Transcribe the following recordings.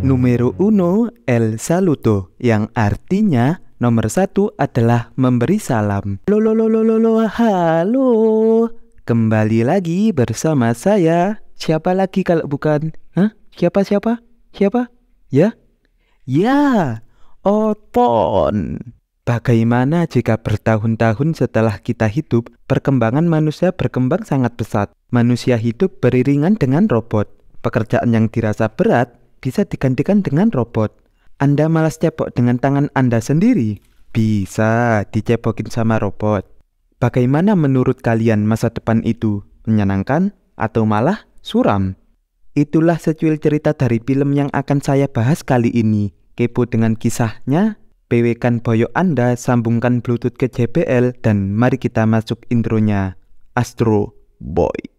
Numero uno el saludo, yang artinya nomor satu adalah memberi salam. Halo. Kembali lagi bersama saya. Siapa lagi kalau bukan? Siapa? Ya? Ya, Oton. Bagaimana jika bertahun-tahun setelah kita hidup, perkembangan manusia berkembang sangat pesat. Manusia hidup beriringan dengan robot. Pekerjaan yang dirasa berat bisa digantikan dengan robot. Anda malas cepok dengan tangan Anda sendiri? Bisa dicepokin sama robot. Bagaimana menurut kalian masa depan itu? Menyenangkan atau malah suram? Itulah secuil cerita dari film yang akan saya bahas kali ini. Kepo dengan kisahnya? PW-kan boyo Anda, sambungkan Bluetooth ke JBL, dan mari kita masuk intronya. Astro Boy.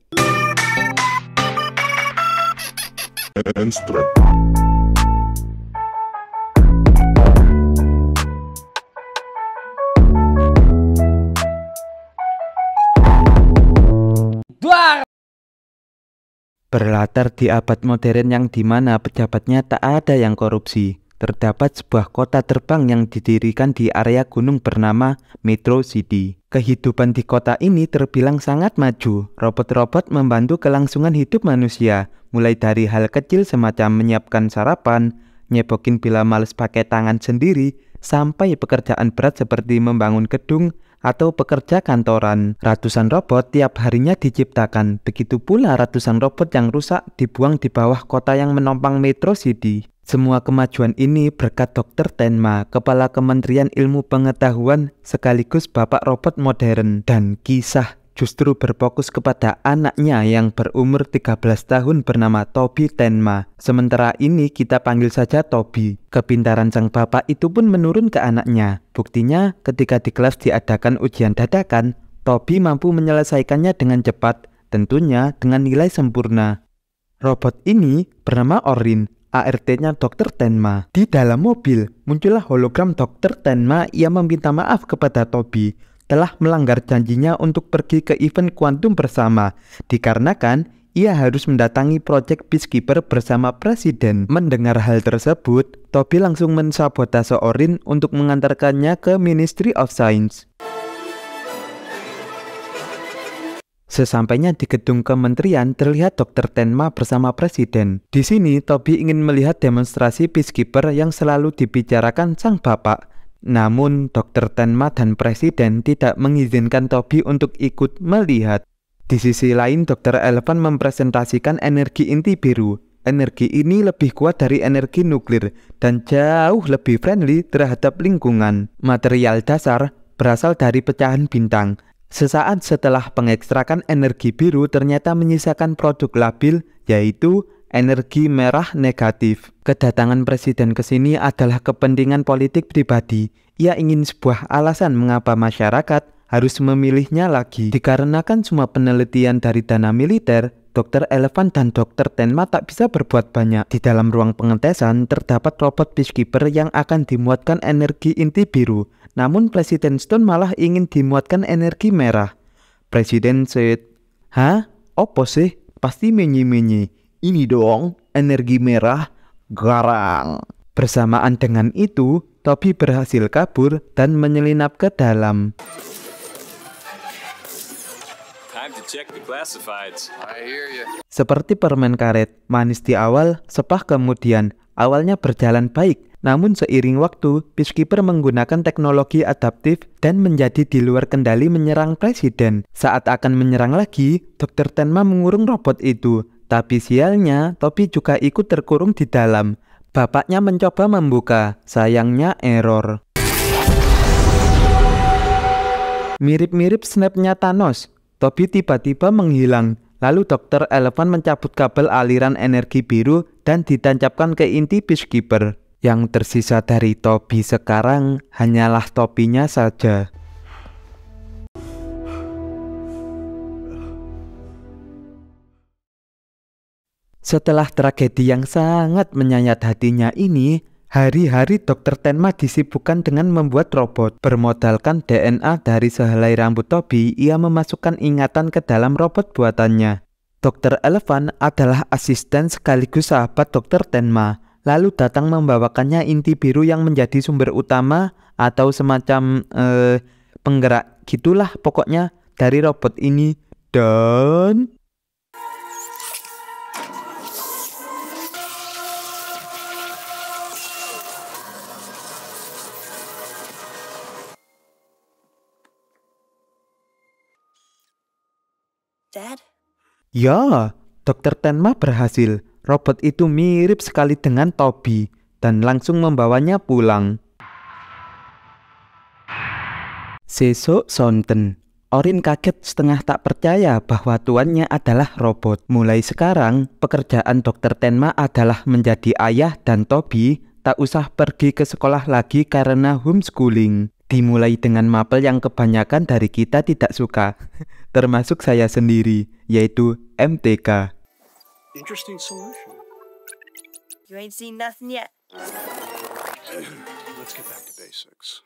Berlatar di abad modern yang dimana pejabatnya tak ada yang korupsi. Terdapat sebuah kota terbang yang didirikan di area gunung bernama Metro City. Kehidupan di kota ini terbilang sangat maju. Robot-robot membantu kelangsungan hidup manusia, mulai dari hal kecil semacam menyiapkan sarapan, nyebokin bila males pakai tangan sendiri, sampai pekerjaan berat seperti membangun gedung atau pekerja kantoran. Ratusan robot tiap harinya diciptakan. Begitu pula ratusan robot yang rusak dibuang di bawah kota yang menopang Metro City. Semua kemajuan ini berkat Dr. Tenma, Kepala Kementerian Ilmu Pengetahuan sekaligus Bapak Robot Modern. Dan kisah justru berfokus kepada anaknya yang berumur 13 tahun bernama Toby Tenma. Sementara ini kita panggil saja Toby. Kepintaran sang bapak itu pun menurun ke anaknya. Buktinya ketika di kelas diadakan ujian dadakan, Toby mampu menyelesaikannya dengan cepat, tentunya dengan nilai sempurna. Robot ini bernama Orin. ART-nya Dr. Tenma. Di dalam mobil muncullah hologram Dr. Tenma. Ia meminta maaf kepada Toby telah melanggar janjinya untuk pergi ke event kuantum bersama, dikarenakan ia harus mendatangi proyek Peacekeeper bersama Presiden. Mendengar hal tersebut, Toby langsung mensabotase Orin untuk mengantarkannya ke Ministry of Science. Sesampainya di gedung kementerian, terlihat Dr. Tenma bersama Presiden. Di sini, Toby ingin melihat demonstrasi Peacekeeper yang selalu dibicarakan sang bapak. Namun, Dr. Tenma dan Presiden tidak mengizinkan Toby untuk ikut melihat. Di sisi lain, Dr. Elephant mempresentasikan energi inti biru. Energi ini lebih kuat dari energi nuklir dan jauh lebih friendly terhadap lingkungan. Material dasar berasal dari pecahan bintang. Sesaat setelah pengekstrakan energi biru ternyata menyisakan produk labil, yaitu energi merah negatif. Kedatangan Presiden ke sini adalah kepentingan politik pribadi. Ia ingin sebuah alasan mengapa masyarakat harus memilihnya lagi. Dikarenakan semua penelitian dari dana militer, Dr. Elephant dan Dr. Tenma tak bisa berbuat banyak. Di dalam ruang pengetesan terdapat robot Peacekeeper yang akan dimuatkan energi inti biru. Namun Presiden Stone malah ingin dimuatkan energi merah. Presiden said, "Hah? Opo sih? Pasti menyi-menyi. Ini dong, energi merah, garang." Bersamaan dengan itu, Toby berhasil kabur dan menyelinap ke dalam. Seperti permen karet, manis di awal, sepah kemudian. Awalnya berjalan baik, namun seiring waktu, Peacekeeper menggunakan teknologi adaptif dan menjadi di luar kendali menyerang Presiden. Saat akan menyerang lagi, Dr. Tenma mengurung robot itu. Tapi sialnya, Toby juga ikut terkurung di dalam. Bapaknya mencoba membuka, sayangnya error. Mirip-mirip snapnya Thanos, Toby tiba-tiba menghilang. Lalu Dr. Elephant mencabut kabel aliran energi biru dan ditancapkan ke inti Peacekeeper. Yang tersisa dari Toby sekarang hanyalah topinya saja. Setelah tragedi yang sangat menyayat hatinya ini, hari-hari Dr. Tenma disibukkan dengan membuat robot. Bermodalkan DNA dari sehelai rambut Toby, ia memasukkan ingatan ke dalam robot buatannya. Dr. Elephant adalah asisten sekaligus sahabat Dr. Tenma. lalu datang membawakannya inti biru yang menjadi sumber utama atau semacam penggerak gitulah pokoknya dari robot ini. Dan Dad? ya, Dr. Tenma berhasil. Robot itu mirip sekali dengan Toby dan langsung membawanya pulang. Sesuk sonten, Orin kaget setengah tak percaya bahwa tuannya adalah robot. Mulai sekarang, pekerjaan Dr. Tenma adalah menjadi ayah dan Toby tak usah pergi ke sekolah lagi karena homeschooling. Dimulai dengan mapel yang kebanyakan dari kita tidak suka, termasuk saya sendiri, yaitu MTK. Interesting solution. You ain't seen nothing yet. Let's get back to basics.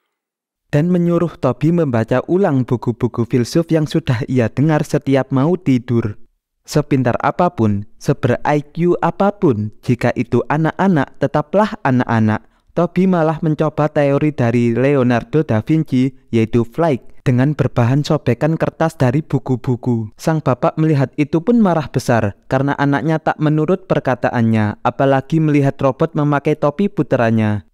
Dan menyuruh Toby membaca ulang buku-buku filsuf yang sudah ia dengar setiap mau tidur. Sepintar apapun, seber-IQ apapun, jika itu anak-anak, tetaplah anak-anak. Toby malah mencoba teori dari Leonardo da Vinci, yaitu flight, dengan berbahan sobekan kertas dari buku-buku. Sang bapak melihat itu pun marah besar, karena anaknya tak menurut perkataannya, apalagi melihat robot memakai topi puteranya.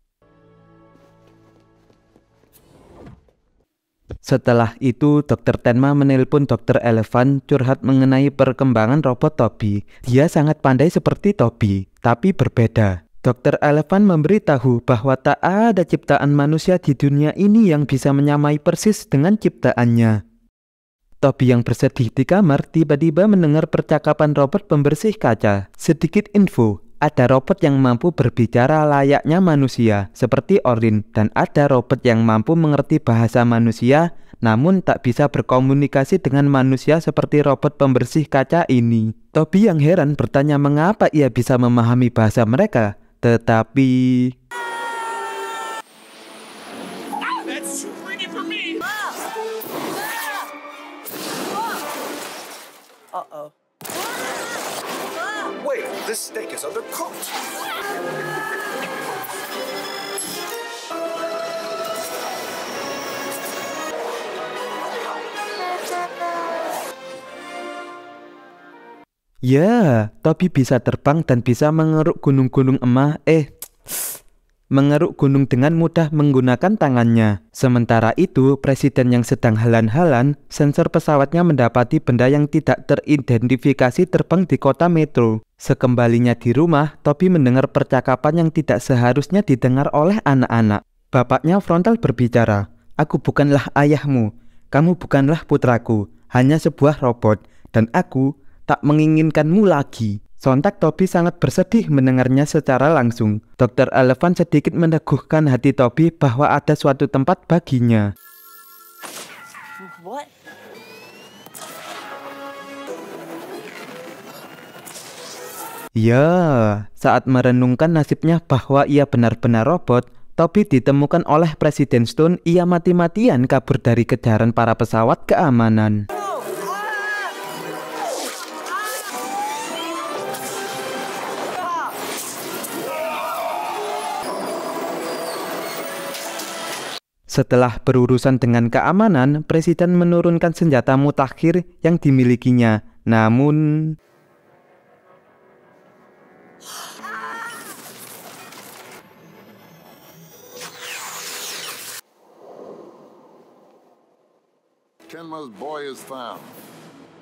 Setelah itu, Dr. Tenma menelpon Dr. Elephant curhat mengenai perkembangan robot Toby. Dia sangat pandai seperti Toby, tapi berbeda. Dr. Elephant memberitahu bahwa tak ada ciptaan manusia di dunia ini yang bisa menyamai persis dengan ciptaannya. Toby yang bersedih di kamar tiba-tiba mendengar percakapan robot pembersih kaca. Sedikit info. Ada robot yang mampu berbicara layaknya manusia, seperti Orin, dan ada robot yang mampu mengerti bahasa manusia, namun tak bisa berkomunikasi dengan manusia seperti robot pembersih kaca ini. Toby yang heran bertanya mengapa ia bisa memahami bahasa mereka, tetapi... That's pretty for me. Uh-oh. Wait, this steak is undercooked. Ya, Toby bisa terbang dan bisa mengeruk gunung-gunung mengeruk gunung dengan mudah menggunakan tangannya. Sementara itu, presiden yang sedang halan-halan, sensor pesawatnya mendapati benda yang tidak teridentifikasi terbang di kota metro. Sekembalinya di rumah, Toby mendengar percakapan yang tidak seharusnya didengar oleh anak-anak. Bapaknya frontal berbicara, "Aku bukanlah ayahmu, kamu bukanlah putraku, hanya sebuah robot, dan aku tak menginginkanmu lagi." Sontak Toby sangat bersedih mendengarnya secara langsung. Dr. Elephant sedikit meneguhkan hati Toby bahwa ada suatu tempat baginya. What? Ya, saat merenungkan nasibnya bahwa ia benar-benar robot, Toby ditemukan oleh Presiden Stone. Ia mati-matian kabur dari kejaran para pesawat keamanan. Setelah berurusan dengan keamanan, Presiden menurunkan senjata mutakhir yang dimilikinya. Namun... Tenma's boy is found.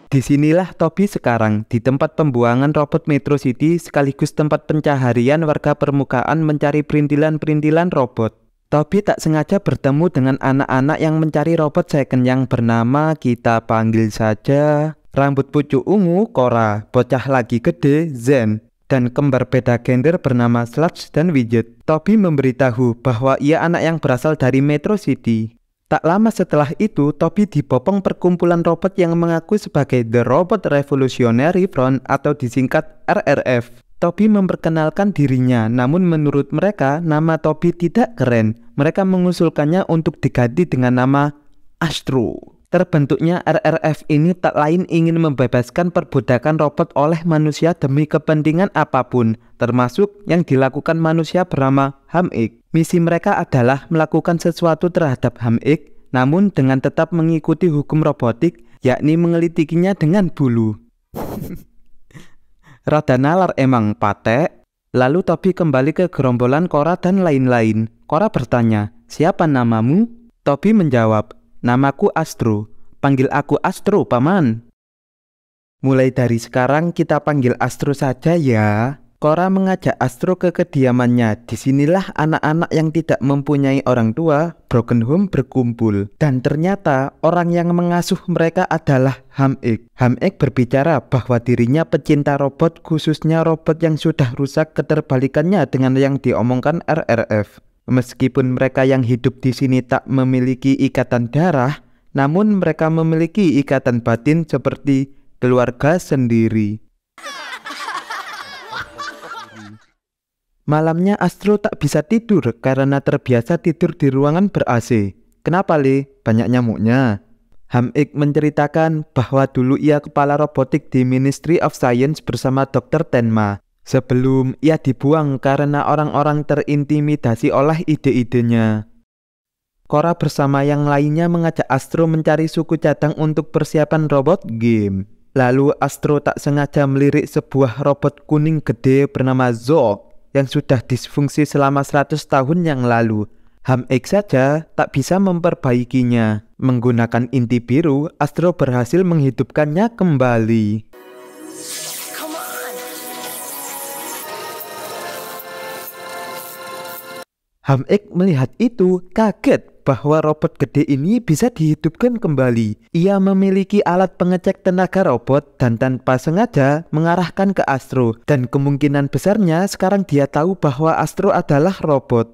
Disinilah Toby sekarang, di tempat pembuangan robot Metro City sekaligus tempat pencaharian warga permukaan mencari perintilan-perintilan robot. Toby tak sengaja bertemu dengan anak-anak yang mencari robot second yang bernama, kita panggil saja, rambut pucuk ungu, Cora, bocah lagi gede, Zen, dan kembar beda gender bernama Sludge dan Widget. Toby memberitahu bahwa ia anak yang berasal dari Metro City. Tak lama setelah itu, Toby dibopong perkumpulan robot yang mengaku sebagai The Robot Revolutionary Front atau disingkat RRF. Toby memperkenalkan dirinya, namun menurut mereka, nama Toby tidak keren. Mereka mengusulkannya untuk diganti dengan nama Astro. Terbentuknya RRF ini tak lain ingin membebaskan perbudakan robot oleh manusia demi kepentingan apapun, termasuk yang dilakukan manusia bernama Ham-X. Misi mereka adalah melakukan sesuatu terhadap Ham-X, namun dengan tetap mengikuti hukum robotik, yakni mengelitikinya dengan bulu. Rada nalar emang, Patek. Lalu Tobi kembali ke gerombolan Cora dan lain-lain. Cora bertanya, "Siapa namamu?" Tobi menjawab, "Namaku Astro. Panggil aku Astro, Paman." "Mulai dari sekarang kita panggil Astro saja ya." Cora mengajak Astro ke kediamannya. Disinilah anak-anak yang tidak mempunyai orang tua, broken home berkumpul. Dan ternyata orang yang mengasuh mereka adalah Ham-X. Ham-X berbicara bahwa dirinya pecinta robot, khususnya robot yang sudah rusak, keterbalikannya dengan yang diomongkan RRF. Meskipun mereka yang hidup di sini tak memiliki ikatan darah, namun mereka memiliki ikatan batin seperti keluarga sendiri. Malamnya Astro tak bisa tidur karena terbiasa tidur di ruangan ber-AC. "Kenapa, Le? Banyak nyamuknya?" Ham-X menceritakan bahwa dulu ia kepala robotik di Ministry of Science bersama Dr. Tenma. Sebelum ia dibuang karena orang-orang terintimidasi oleh ide-idenya. Cora bersama yang lainnya mengajak Astro mencari suku cadang untuk persiapan robot game. Lalu Astro tak sengaja melirik sebuah robot kuning gede bernama Zog yang sudah disfungsi selama 100 tahun yang lalu. Ham-X saja tak bisa memperbaikinya. Menggunakan inti biru, Astro berhasil menghidupkannya kembali. Come on. Ham-X melihat itu kaget bahwa robot gede ini bisa dihidupkan kembali. Ia memiliki alat pengecek tenaga robot dan tanpa sengaja mengarahkan ke Astro. Dan kemungkinan besarnya sekarang dia tahu bahwa Astro adalah robot.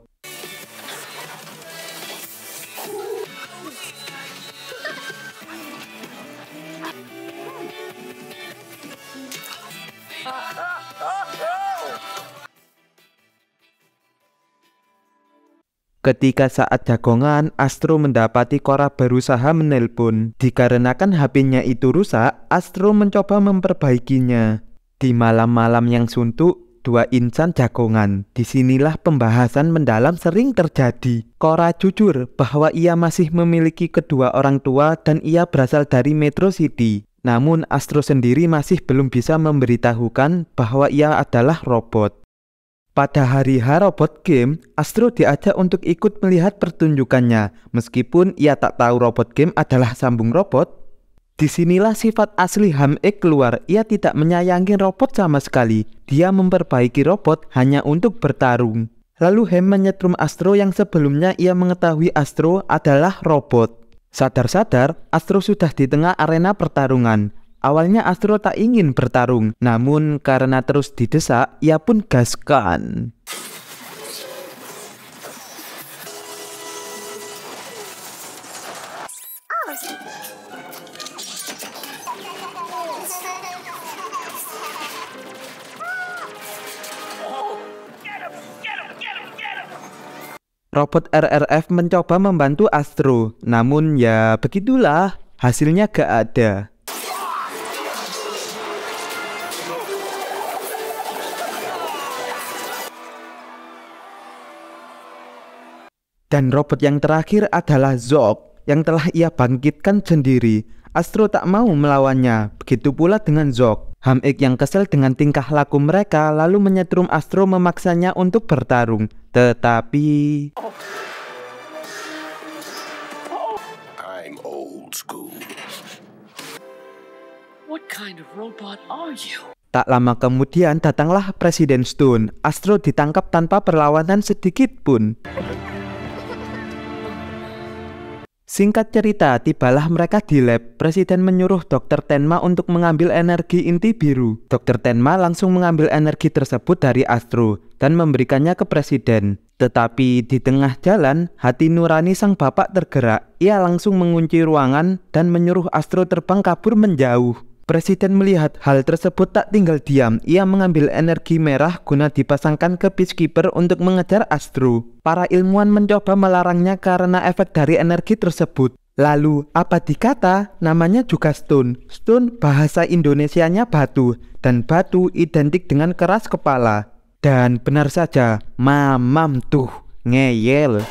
Ketika saat jagongan, Astro mendapati Cora berusaha menelpon. Dikarenakan HP-nya itu rusak, Astro mencoba memperbaikinya. Di malam-malam yang suntuk, dua insan jagongan. Disinilah pembahasan mendalam sering terjadi. Cora jujur bahwa ia masih memiliki kedua orang tua dan ia berasal dari Metro City. Namun Astro sendiri masih belum bisa memberitahukan bahwa ia adalah robot. Pada hari H robot game, Astro diajak untuk ikut melihat pertunjukannya. Meskipun ia tak tahu robot game adalah sambung robot. Disinilah sifat asli Ham-X keluar. Ia tidak menyayangi robot sama sekali. Dia memperbaiki robot hanya untuk bertarung. Lalu Ham menyetrum Astro yang sebelumnya ia mengetahui Astro adalah robot. Sadar-sadar, Astro sudah di tengah arena pertarungan. Awalnya Astro tak ingin bertarung, namun karena terus didesak, ia pun gaskan. Robot RRF mencoba membantu Astro, namun ya begitulah, hasilnya gak ada. Dan robot yang terakhir adalah Zog yang telah ia bangkitkan sendiri. Astro tak mau melawannya, begitu pula dengan Zog. Ham-X yang kesal dengan tingkah laku mereka lalu menyetrum Astro memaksanya untuk bertarung. Tetapi... I'm old school. What kind of robot are you? Tak lama kemudian datanglah Presiden Stone. Astro ditangkap tanpa perlawanan sedikit pun. Singkat cerita, tibalah mereka di lab. Presiden menyuruh Dr. Tenma untuk mengambil energi inti biru. Dr. Tenma langsung mengambil energi tersebut dari Astro dan memberikannya ke Presiden. Tetapi di tengah jalan, hati nurani sang bapak tergerak. Ia langsung mengunci ruangan dan menyuruh Astro terbang kabur menjauh. Presiden melihat hal tersebut tak tinggal diam. Ia mengambil energi merah guna dipasangkan ke Peacekeeper untuk mengejar Astro. Para ilmuwan mencoba melarangnya karena efek dari energi tersebut. Lalu apa dikata namanya juga stone. Stone bahasa Indonesianya batu, dan batu identik dengan keras kepala. Dan benar saja, mamam tuh, ngeyel.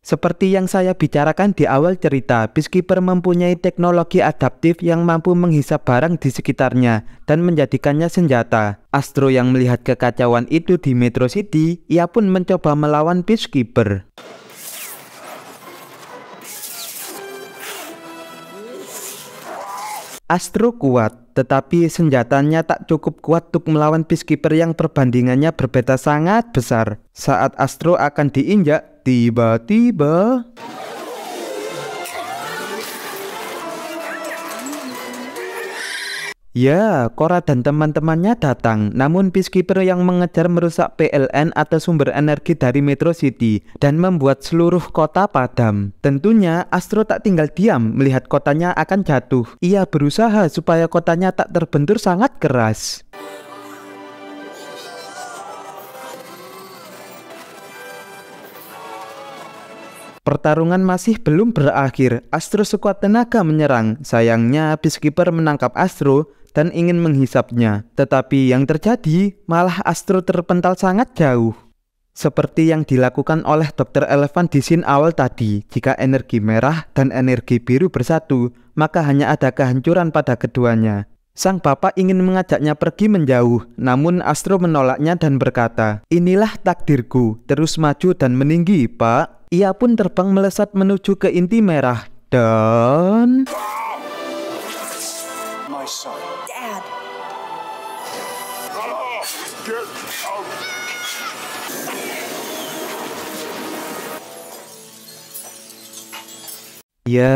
Seperti yang saya bicarakan di awal cerita, Peacekeeper mempunyai teknologi adaptif yang mampu menghisap barang di sekitarnya dan menjadikannya senjata. Astro yang melihat kekacauan itu di Metro City, ia pun mencoba melawan Peacekeeper. Astro kuat, tetapi senjatanya tak cukup kuat untuk melawan Peacekeeper yang perbandingannya berbeda sangat besar. Saat Astro akan diinjak, tiba-tiba ya, Korra dan teman-temannya datang. Namun Peacekeeper yang mengejar merusak PLN atau sumber energi dari Metro City dan membuat seluruh kota padam. Tentunya Astro tak tinggal diam melihat kotanya akan jatuh. Ia berusaha supaya kotanya tak terbentur sangat keras. Pertarungan masih belum berakhir. Astro sekuat tenaga menyerang. Sayangnya Peacekeeper menangkap Astro dan ingin menghisapnya. Tetapi yang terjadi malah Astro terpental sangat jauh. Seperti yang dilakukan oleh Dr. Elephant di scene awal tadi. Jika energi merah dan energi biru bersatu, maka hanya ada kehancuran pada keduanya. Sang bapak ingin mengajaknya pergi menjauh, namun Astro menolaknya dan berkata, "Inilah takdirku, terus maju dan meninggi, Pak." Ia pun terbang melesat menuju ke inti merah dan... My son. Dad. Get out. Ya,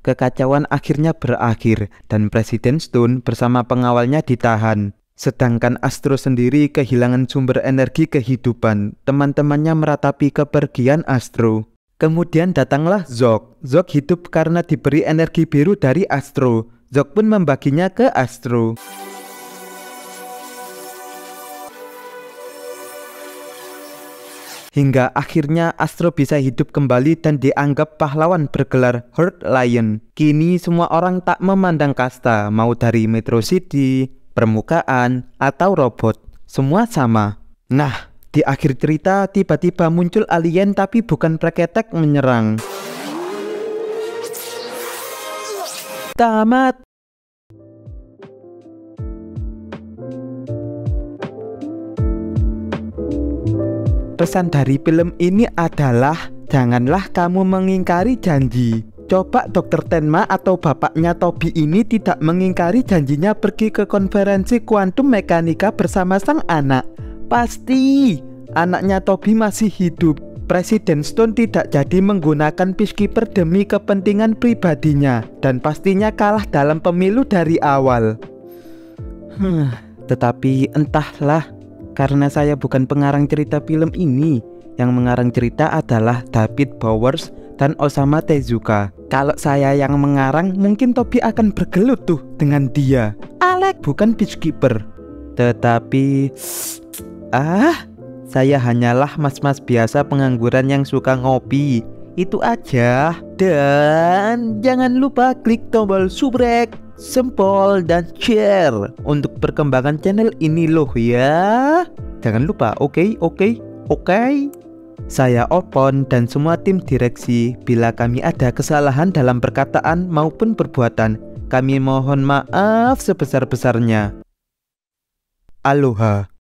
kekacauan akhirnya berakhir dan Presiden Stone bersama pengawalnya ditahan. Sedangkan Astro sendiri kehilangan sumber energi kehidupan. Teman-temannya meratapi kepergian Astro. Kemudian datanglah Zog. Zog hidup karena diberi energi biru dari Astro. Zog pun membaginya ke Astro. Hingga akhirnya Astro bisa hidup kembali dan dianggap pahlawan bergelar Herd Lion. Kini semua orang tak memandang kasta, mau dari Metro City, permukaan, atau robot. Semua sama. Nah, di akhir cerita tiba-tiba muncul alien tapi bukan Preketek menyerang. Tamat. Pesan dari film ini adalah janganlah kamu mengingkari janji. Coba Dr. Tenma atau bapaknya Toby ini tidak mengingkari janjinya pergi ke konferensi kuantum mekanika bersama sang anak. Pasti anaknya Toby masih hidup. Presiden Stone tidak jadi menggunakan Peacekeeper demi kepentingan pribadinya, dan pastinya kalah dalam pemilu dari awal. Tetapi entahlah, karena saya bukan pengarang cerita film ini. Yang mengarang cerita adalah David Bowers dan Osamu Tezuka. Kalau saya yang mengarang, mungkin Toby akan bergelut tuh dengan dia. Alec bukan Peacekeeper. Tetapi saya hanyalah mas-mas biasa pengangguran yang suka ngopi. Itu aja. Dan jangan lupa klik tombol subrek, jempol, dan share untuk perkembangan channel ini loh ya. Jangan lupa, oke? Saya Opon dan semua tim direksi, bila kami ada kesalahan dalam perkataan maupun perbuatan, kami mohon maaf sebesar-besarnya. Aloha.